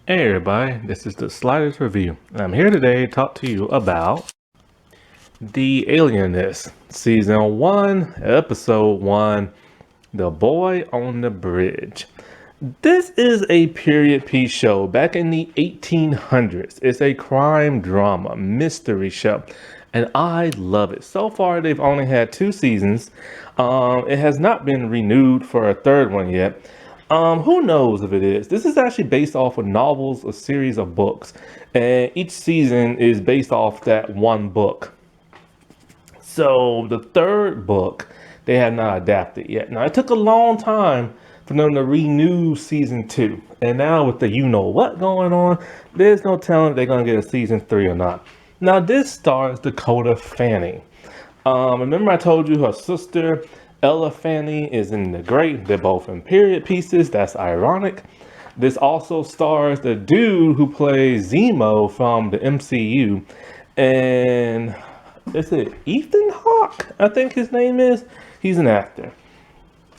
Hey everybody, this is the Sliders Review, and I'm here today to talk to you about The Alienist, Season 1, Episode 1, The Boy on the Bridge. This is a period piece show back in the 1800s. It's a crime drama mystery show, and I love it. So far, they've only had 2 seasons. It has not been renewed for a third one yet. Who knows if it is? This is actually based off of novels, a series of books, and each season is based off that one book. So the third book, they have not adapted yet. Now it took a long time for them to renew season 2, and now with the you know what going on, there's no telling if they're gonna get a season 3 or not. Now this stars Dakota Fanning. Remember I told you her sister Ella Fanning is in the great. They're both in period pieces. That's ironic. This also stars the dude who plays Zemo from the MCU, and is it Ethan Hawke? I think his name is. He's an actor,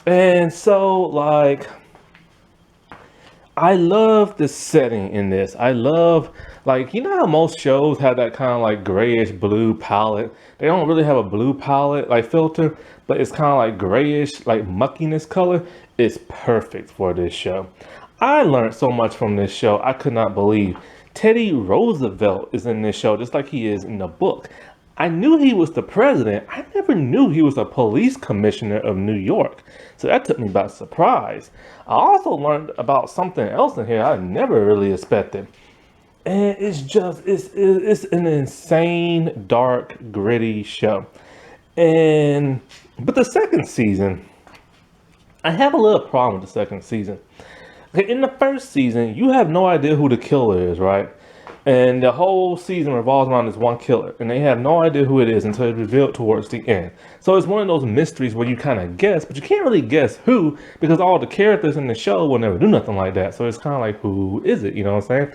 and so I love the setting in this. I love, you know how most shows have that kind of grayish blue palette? They don't really have a blue palette filter, but it's kind of grayish, muckiness color. It's perfect for this show. I learned so much from this show. I could not believe Teddy Roosevelt is in this show, just like he is in the book. I knew he was the president. I never knew he was a police commissioner of New York. So that took me by surprise. I also learned about something else in here I never really expected. And it's an insane, dark, gritty show. But the second season, I have a little problem with the second season. Okay, in the first season, you have no idea who the killer is, right? And the whole season revolves around this one killer, and they have no idea who it is until it's revealed towards the end. So it's one of those mysteries where you kind of guess, but you can't really guess who, because all the characters in the show will never do nothing like that. So it's kind of like, who is it? You know what I'm saying?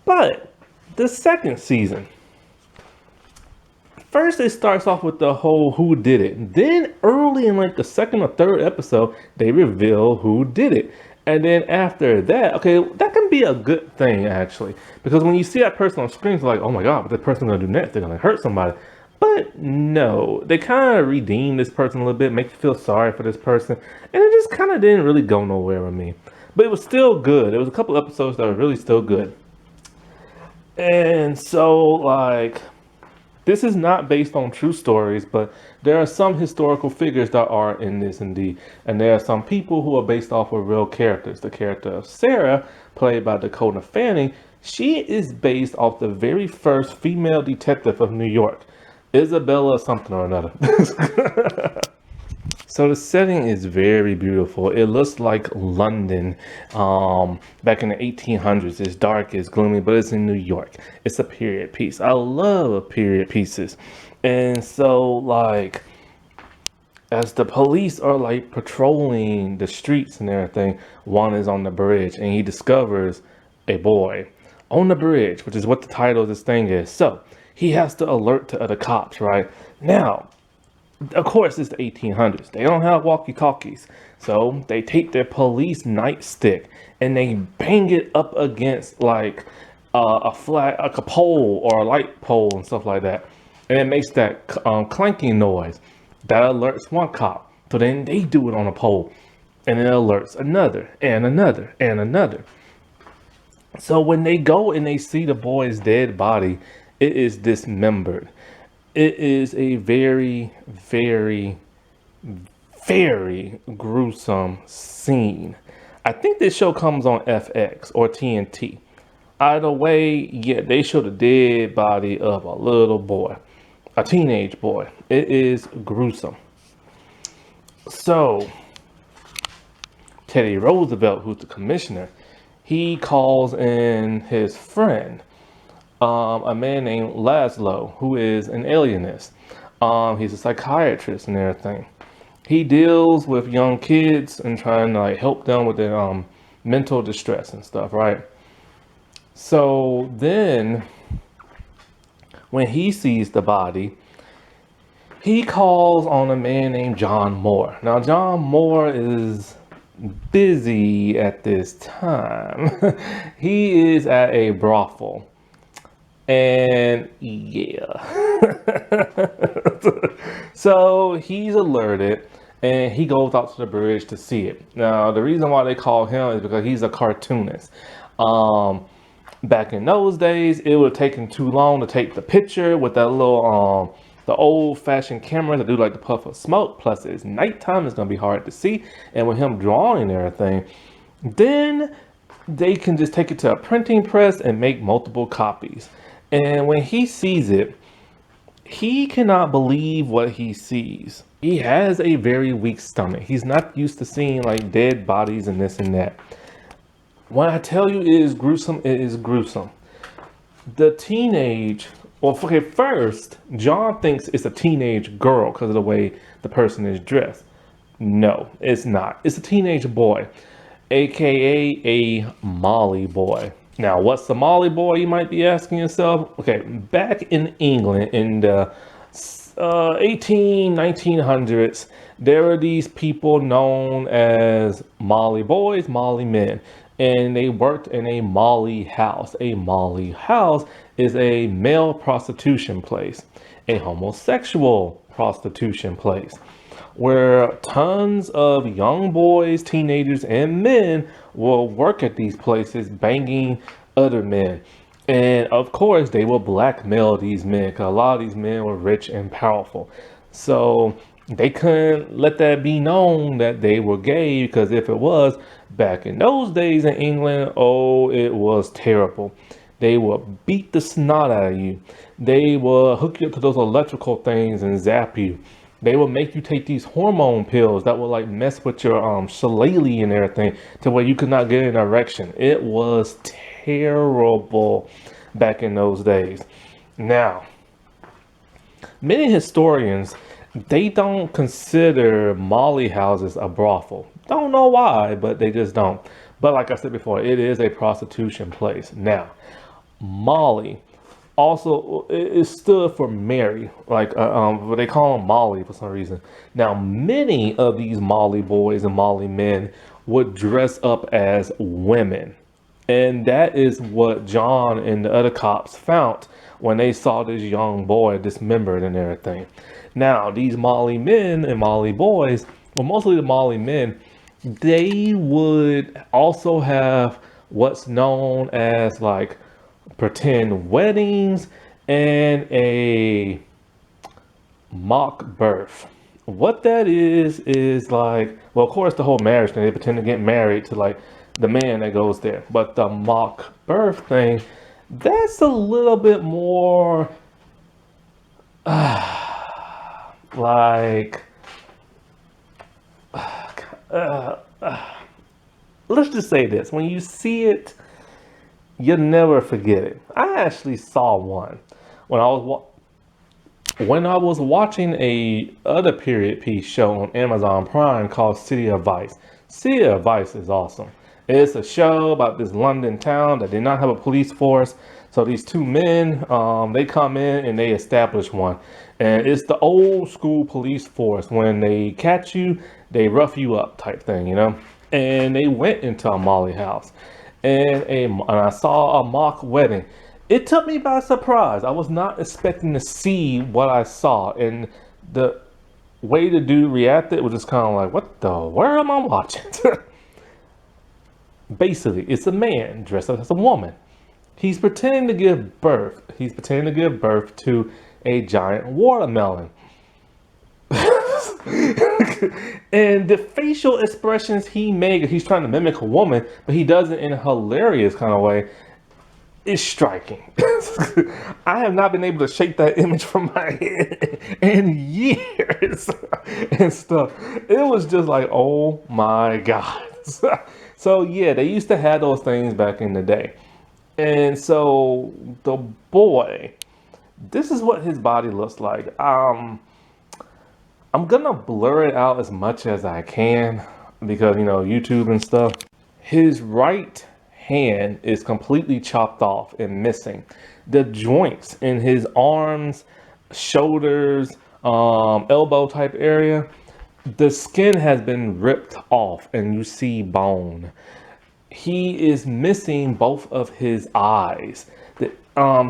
But the second season, first it starts off with the whole who did it. Then early in the second or third episode, they reveal who did it. And then after that, okay, that can be a good thing actually, because when you see that person on screen, it's like, oh my god, what the person gonna do next? They're gonna hurt somebody. But no, they kind of redeem this person a little bit, make you feel sorry for this person, and it just kind of didn't really go nowhere with me. But it was still good. There was a couple episodes that were really still good. And so this is not based on true stories, but there are some historical figures that are in this indeed. And there are some people who are based off of real characters. The character of Sarah, played by Dakota Fanning, she is based off the very first female detective of New York, Isabella something or another. So the setting is very beautiful. It looks like London back in the 1800s. It's dark, it's gloomy, but it's in New York. It's a period piece. I love period pieces. And so as the police are patrolling the streets and everything, one is on the bridge and he discovers a boy on the bridge, which is what the title of this thing is. So he has to alert to other cops, right? Now, of course, it's the 1800s. They don't have walkie-talkies. So they take their police nightstick and they bang it up against a flag, like a pole or a light pole and stuff like that. And it makes that clanking noise. That alerts one cop. So then they do it on a pole. And it alerts another and another and another. So when they go and they see the boy's dead body, it is dismembered. It is a very, very, very gruesome scene. I think this show comes on FX or TNT. Either way, yeah, they show the dead body of a little boy, a teenage boy. It is gruesome. So, Teddy Roosevelt, who's the commissioner, he calls in his friend, a man named Laszlo, who is an alienist. He's a psychiatrist and everything. He deals with young kids and trying to help them with their mental distress and stuff, right? So then, when he sees the body, he calls on a man named John Moore. Now, John Moore is busy at this time. He is at a brothel. And yeah. So he's alerted and he goes out to the bridge to see it. Now, the reason why they call him is because he's a cartoonist. Back in those days, it would have taken too long to take the picture with that little the old-fashioned camera to do like the puff of smoke. Plus, it's nighttime; it's gonna be hard to see. And with him drawing and everything, then they can just take it to a printing press and make multiple copies. And when he sees it, he cannot believe what he sees. He has a very weak stomach. He's not used to seeing like dead bodies and this and that. When I tell you it is gruesome, it is gruesome. Okay, first, John thinks it's a teenage girl because of the way the person is dressed. No, it's not. It's a teenage boy, aka a Molly boy. Now, what's the Molly boy, you might be asking yourself? Okay, back in England in the 1900s, there were these people known as Molly boys, Molly men, and they worked in a Molly house. A Molly house is a male prostitution place, a homosexual prostitution place, where tons of young boys, teenagers, and men will work at these places banging other men. And of course, they will blackmail these men because a lot of these men were rich and powerful. So they couldn't let that be known that they were gay, because if it was, back in those days in England, oh, it was terrible. They will beat the snot out of you. They will hook you up to those electrical things and zap you. They will make you take these hormone pills that will like mess with your shillelagh and everything to where you could not get an erection. It was terrible back in those days. Now, many historians, they don't consider Molly houses a brothel. Don't know why, but they just don't. But like I said before, it is a prostitution place. Now, Molly also it stood for Mary, like but they call them Molly for some reason. Now, many of these Molly boys and Molly men would dress up as women, and that is what John and the other cops found when they saw this young boy dismembered and everything. Now, these Molly men and Molly boys, well, mostly the Molly men, they would also have what's known as like pretend weddings and a mock birth. What that is like, well, of course, the whole marriage thing, they pretend to get married to like the man that goes there. But the mock birth thing, that's a little bit more like let's just say this: when you see it, you'll never forget it. I actually saw one when I was watching a other period piece show on Amazon Prime called City of Vice. City of Vice is awesome. It's a show about this London town that did not have a police force. So these two men, they come in and they establish one. And it's the old school police force. When they catch you, they rough you up type thing, you know? And they went into a Molly house. And I saw a mock wedding. It took me by surprise. I was not expecting to see what I saw. And the way the dude reacted was just kind of like, what the, where am I watching? Basically, it's a man dressed up as a woman. He's pretending to give birth. He's pretending to give birth to a giant watermelon. And the facial expressions he made, he's trying to mimic a woman, but he does it in a hilarious kind of way, is striking. I have not been able to shake that image from my head in years and stuff. It was just like, oh my God. So yeah, they used to have those things back in the day. And so the boy, this is what his body looks like. I'm gonna blur it out as much as I can because, you know, YouTube and stuff. His right hand is completely chopped off and missing. The joints in his arms, shoulders, elbow type area, the skin has been ripped off and you see bone. He is missing both of his eyes.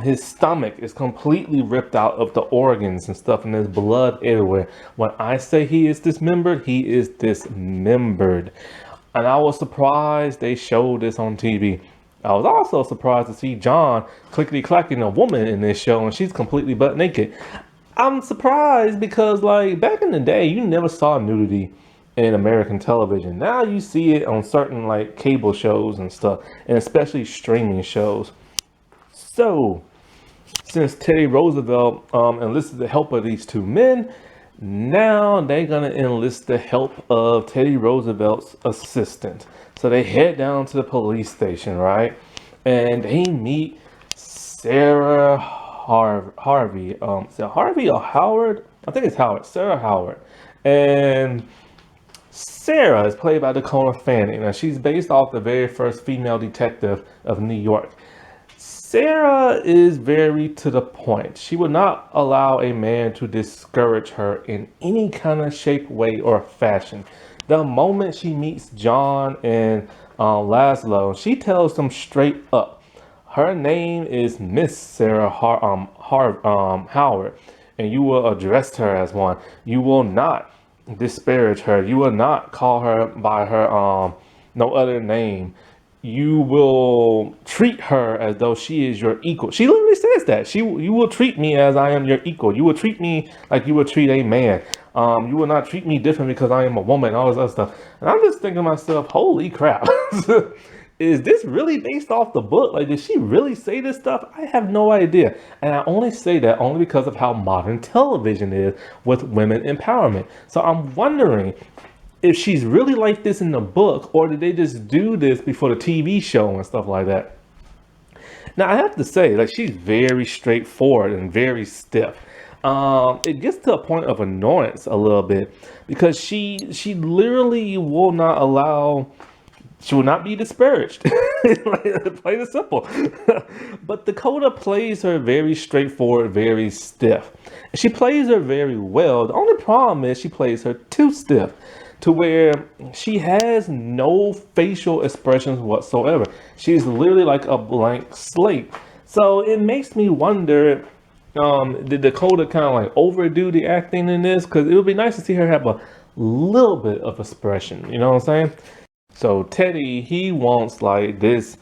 His stomach is completely ripped out of the organs and stuff, and there's blood everywhere. When I say he is dismembered, he is dismembered. And I was surprised they showed this on TV. I was also surprised to see John clickety clacking a woman in this show, and she's completely butt naked. I'm surprised because, like, back in the day, you never saw nudity in American television. Now you see it on certain, like, cable shows and stuff, and especially streaming shows. So, since Teddy Roosevelt enlisted the help of these two men, now they're gonna enlist the help of Teddy Roosevelt's assistant. So they head down to the police station, right? And they meet Sarah Harvey. Is it Harvey or Howard? I think it's Howard. Sarah Howard. And Sarah is played by Dakota Fanning. Now she's based off the very first female detective of New York. Sarah is very to the point. She would not allow a man to discourage her in any kind of shape, way, or fashion. The moment she meets John and Laszlo, she tells them straight up, her name is Miss Sarah Howard, and you will address her as one. You will not disparage her. You will not call her by her no other name. You will treat her as though she is your equal. She literally says that. You will treat me as I am your equal. You will treat me like you would treat a man. You will not treat me different because I am a woman and all this other stuff. And I'm just thinking to myself, holy crap. Is this really based off the book? Like, did she really say this stuff? I have no idea. And I only say that only because of how modern television is with women empowerment. So I'm wondering if she's really like this in the book, or did they just do this before the TV show and stuff like that? Now, I have to say, like, she's very straightforward and very stiff. It gets to a point of annoyance a little bit because she literally will not allow, she will not be disparaged. Like, plain and simple. But Dakota plays her very straightforward, very stiff. She plays her very well. The only problem is she plays her too stiff, to where she has no facial expressions whatsoever. She's literally like a blank slate. So it makes me wonder, did Dakota kind of like overdo the acting in this? Because it would be nice to see her have a little bit of expression, you know what I'm saying? So Teddy, he wants like this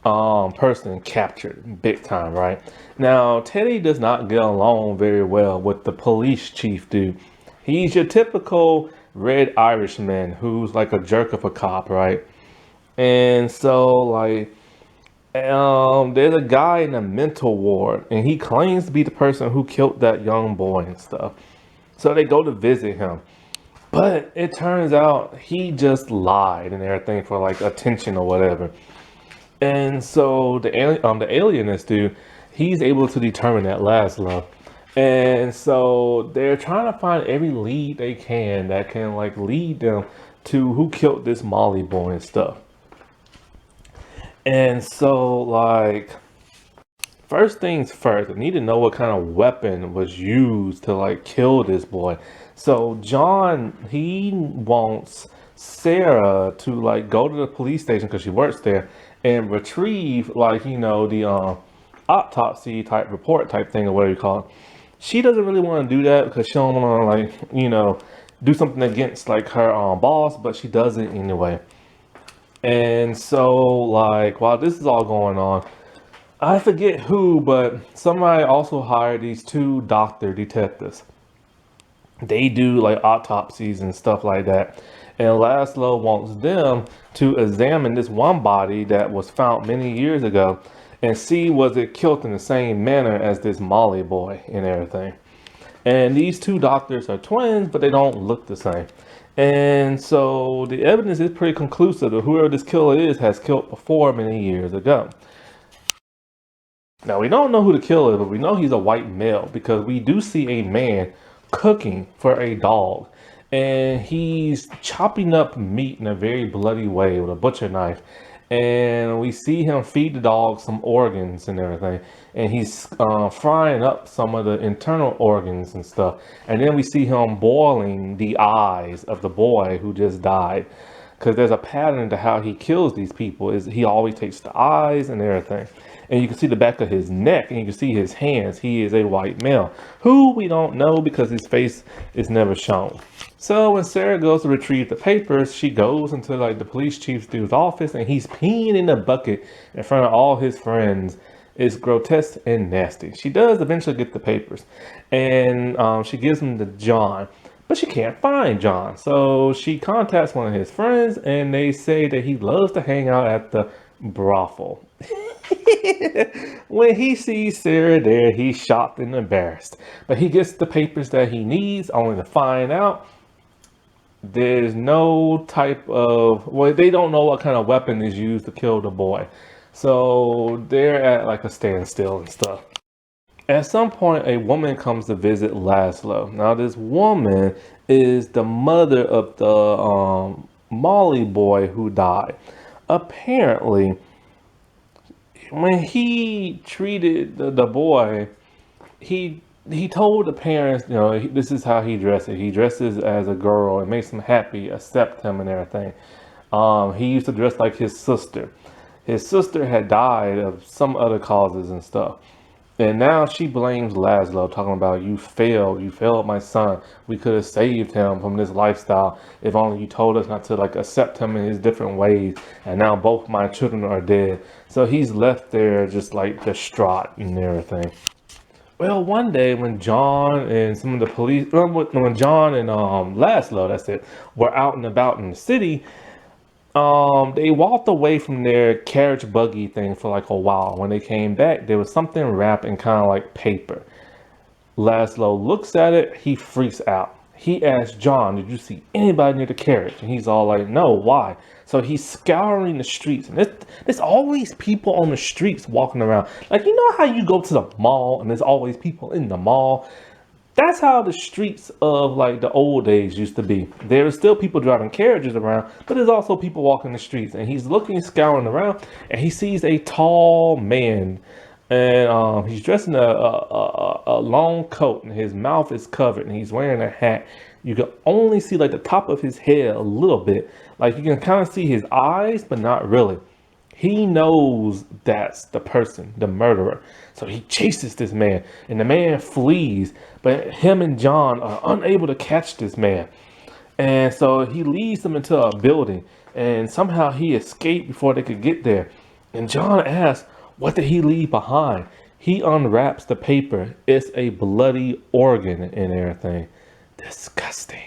person captured big time, right? Now, Teddy does not get along very well with the police chief dude. He's your typical red Irishman who's like a jerk of a cop, right? And so like there's a guy in a mental ward and he claims to be the person who killed that young boy and stuff. So they go to visit him. But it turns out he just lied and everything for like attention or whatever. And so the alienist dude, he's able to determine that Laszlo. And so they're trying to find every lead they can that can like lead them to who killed this Molly boy and stuff. And so like, first things first, I need to know what kind of weapon was used to like kill this boy. So John, he wants Sarah to like go to the police station because she works there and retrieve like, you know, the autopsy type report type thing or whatever you call it. She doesn't really want to do that because she don't want to like, you know, do something against like her boss, but she does it anyway. And so like, while this is all going on, I forget who, but somebody also hired these two doctor detectives. They do like autopsies and stuff like that. And Laszlo wants them to examine this one body that was found many years ago and see was it killed in the same manner as this Molly boy and everything. And these two doctors are twins, but they don't look the same. And so the evidence is pretty conclusive that whoever this killer is has killed before many years ago. Now, we don't know who the killer is, but we know he's a white male because we do see a man cooking for a dog. And he's chopping up meat in a very bloody way with a butcher knife. and we see him feed the dog some organs and everything, and he's frying up some of the internal organs and stuff. And then we see him boiling the eyes of the boy who just died, because there's a pattern to how he kills these people. Is he always takes the eyes and everything, and you can see the back of his neck, and you can see his hands. He is a white male who we don't know because his face is never shown. So when Sarah goes to retrieve the papers, she goes into like the police chief's dude's office, and he's peeing in a bucket in front of all his friends. It's grotesque and nasty. She does eventually get the papers, and she gives them to John, but she can't find John. So she contacts one of his friends, and they say that he loves to hang out at the brothel. When he sees Sarah there, he's shocked and embarrassed, but he gets the papers that he needs, only to find out there's no type of, well, they don't know what kind of weapon is used to kill the boy. So they're at like a standstill and stuff. At some point, a woman comes to visit Laszlo. Now, this woman is the mother of the Molly boy who died. Apparently, when he treated the boy, he told the parents, you know, this is how he dresses. He dresses as a girl. It makes him happy, accept him and everything. He used to dress like his sister. His sister had died of some other causes and stuff. And now she blames Laszlo, talking about, you failed my son. We could have saved him from this lifestyle if only you told us not to like accept him in his different ways. And now both my children are dead. So he's left there just like distraught and everything. Well, one day when John and some of the police, when John and Laszlo, that's it, were out and about in the city, they walked away from their carriage buggy thing for like a while. When they came back, there was something wrapped in kind of like paper. Laszlo looks at it, he freaks out. He asks John, did you see anybody near the carriage? And he's all like, no, why? So he's scouring the streets, and there's always people on the streets walking around. Like, you know how you go to the mall and there's always people in the mall? That's how the streets of like the old days used to be. There are still people driving carriages around, but there's also people walking the streets. And he's looking, scouring around, and he sees a tall man, and he's dressed in a long coat, and his mouth is covered, and he's wearing a hat. You can only see like the top of his head a little bit. Like you can kind of see his eyes, but not really. He knows that's the person, the murderer. So he chases this man, and the man flees, but him and John are unable to catch this man. And so he leads them into a building, and somehow he escaped before they could get there. And John asks, what did he leave behind? He unwraps the paper. It's a bloody organ and everything. Disgusting.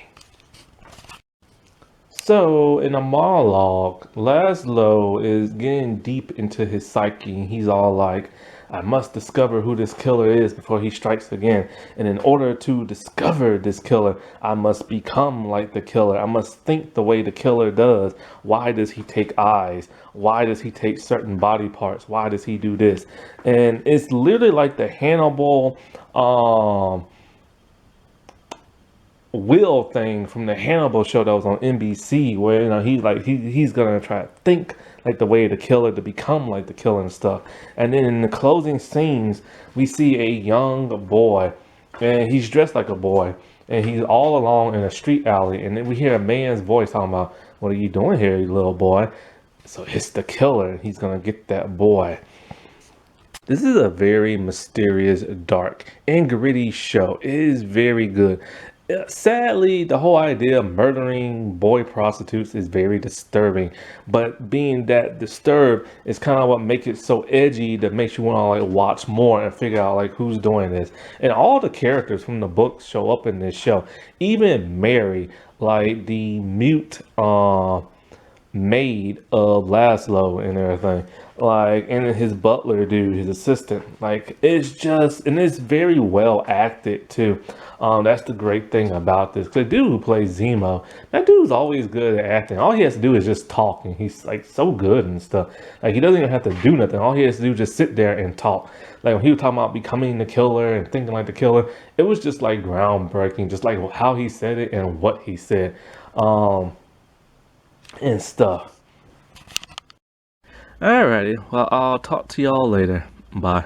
So in a monologue, Laszlo is getting deep into his psyche. He's all like, I must discover who this killer is before he strikes again. And in order to discover this killer, I must become like the killer. I must think the way the killer does. Why does he take eyes? Why does he take certain body parts? Why does he do this? And it's literally like the Hannibal Will thing from the Hannibal show that was on NBC, where you know he's gonna try to think like the way the killer, to become like the killer and stuff. And then in the closing scenes, we see a young boy, and he's dressed like a boy, and he's all along in a street alley, and then we hear a man's voice talking about, what are you doing here, you little boy? So it's the killer, and he's gonna get that boy. This is a very mysterious, dark, and gritty show. It is very good. Sadly, the whole idea of murdering boy prostitutes is very disturbing, but being that disturbed is kind of what makes it so edgy, that makes you want to like watch more and figure out like who's doing this. And all the characters from the books show up in this show. Even Mary, like the mute maid of Laszlo and everything, like, and his butler dude, his assistant, like, it's just, and it's very well acted too. That's the great thing about this. The dude who plays Zemo, that dude's always good at acting. All he has to do is just talk, and he's like so good and stuff. Like, he doesn't even have to do nothing. All he has to do is just sit there and talk. Like when he was talking about becoming the killer and thinking like the killer, it was just like groundbreaking, just like how he said it and what he said, and stuff. Alrighty, well, I'll talk to y'all later. Bye.